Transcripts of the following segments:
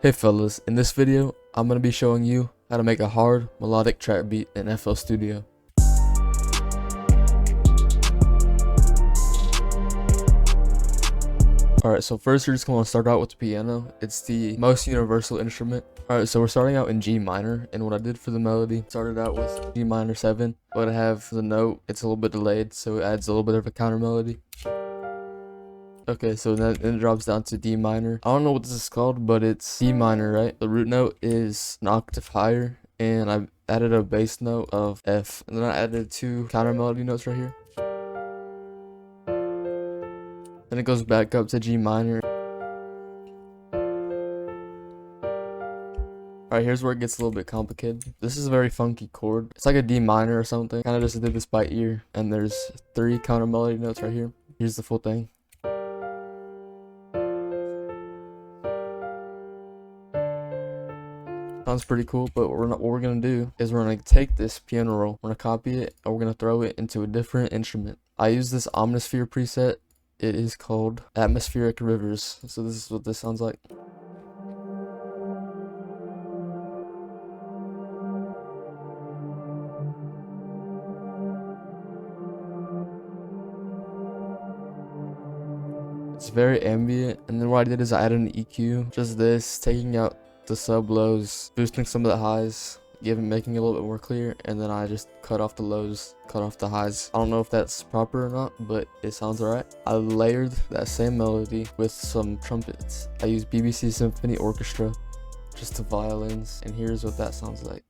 Hey fellas, in this video, I'm going to be showing you how to make a hard melodic trap beat in FL Studio. Alright, so first you're just going to start out with the piano. It's the most universal instrument. Alright, so we're starting out in G minor, and what I did for the melody, started out with G minor 7, but I have the note, it's a little bit delayed, so it adds a little bit of a counter melody. Okay, so then it drops down to D minor. I don't know what this is called, but it's D minor, right? The root note is an octave higher, and I added a bass note of F, and then I added 2 counter melody notes right here. Then it goes back up to G minor. Alright, here's where it gets a little bit complicated. This is a very funky chord. It's like a D minor or something. Kind of just did this by ear, and there's 3 counter melody notes right here. Here's the full thing. Sounds pretty cool, but what we're gonna do is we're gonna take this piano roll, we're gonna copy it, and we're gonna throw it into a different instrument. I use this Omnisphere preset. It is called Atmospheric Rivers. So this is what this sounds like. It's very ambient, and then what I did is I added an EQ, just this, taking out the sub lows, boosting some of the highs, making it a little bit more clear, and then I just cut off the lows, cut off the highs. I don't know if that's proper or not, but it sounds alright. I layered that same melody with some trumpets. I used BBC Symphony Orchestra, just the violins, and here's what that sounds like.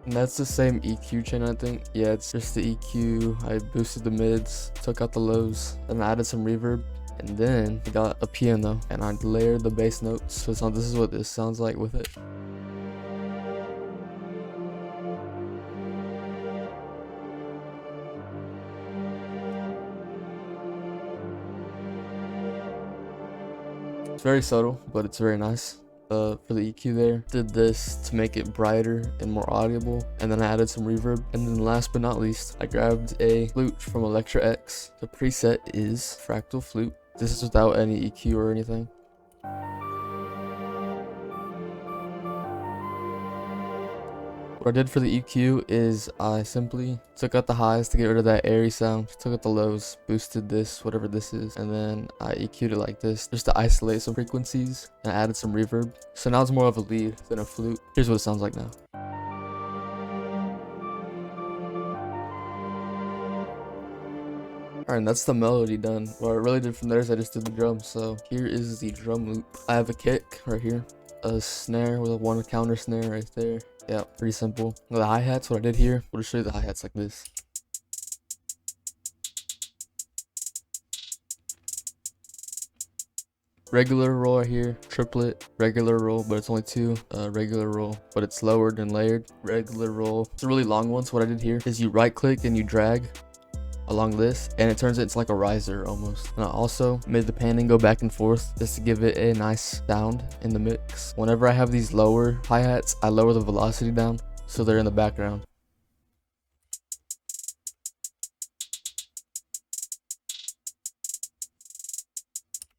And that's the same EQ chain, I think. Yeah, it's just the EQ. I boosted the mids, took out the lows, and I added some reverb. And then I got a piano, and I layered the bass notes. So this is what this sounds like with it. It's very subtle, but it's very nice. For the EQ there, did this to make it brighter and more audible, and then I added some reverb. And then last but not least, I grabbed a flute from Electra X. The preset is Fractal Flute. This is without any EQ or anything. What I did for the EQ is I simply took out the highs to get rid of that airy sound, took out the lows, boosted this, whatever this is, and then I EQ'd it like this, just to isolate some frequencies, and I added some reverb. So now it's more of a lead than a flute. Here's what it sounds like now. Alright, and that's the melody done. What I really did from there is I just did the drums. So here is the drum loop. I have a kick right here, a snare with a 1 counter snare right there. Yeah, pretty simple. Now the hi-hats, what I did here, we'll just show you the hi-hats like this. Regular roll right here, triplet, regular roll, but it's only 2, regular roll, but it's lowered and layered, regular roll. It's a really long one, so what I did here is you right click and you drag along this, and it turns it into like a riser almost. And I also made the panning go back and forth just to give it a nice sound in the mix. Whenever I have these lower hi-hats, I lower the velocity down so they're in the background.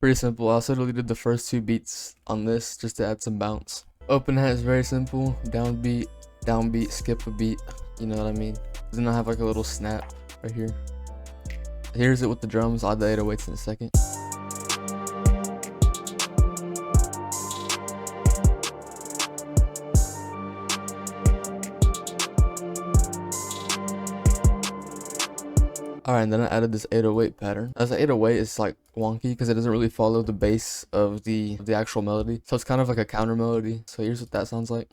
Pretty simple. I also deleted the first 2 beats on this just to add some bounce. Open hat is very simple. Downbeat, skip a beat, you know what I mean. Then I have like a little snap right here. Here's it with the drums. I'll add the 808s in a second. Alright, and then I added this 808 pattern. As the 808 is like wonky because it doesn't really follow the bass of the actual melody. So it's kind of like a counter melody. So here's what that sounds like.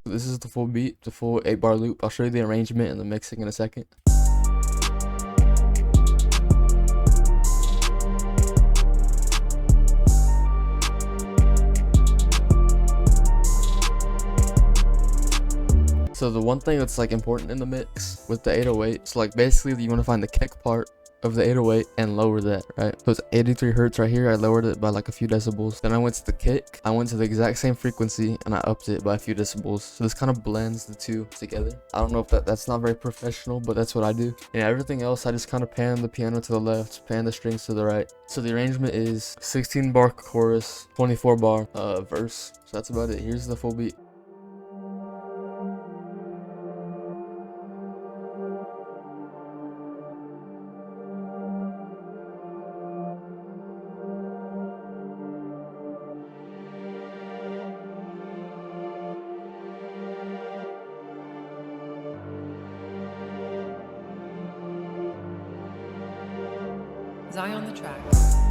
This is the full beat, the full 8-bar loop. I'll show you the arrangement and the mixing in a second. So the one thing that's like important in the mix with the 808, so like basically you want to find the kick part of the 808 and lower that, right? So it's 83 hertz right here. I lowered it by like a few decibels. Then I went to the kick. I went to the exact same frequency and I upped it by a few decibels. So this kind of blends the two together. I don't know if that's not very professional, but that's what I do. And everything else, I just kind of pan the piano to the left, pan the strings to the right. So the arrangement is 16 bar chorus, 24 bar verse. So that's about it. Here's the full beat. Zion the track.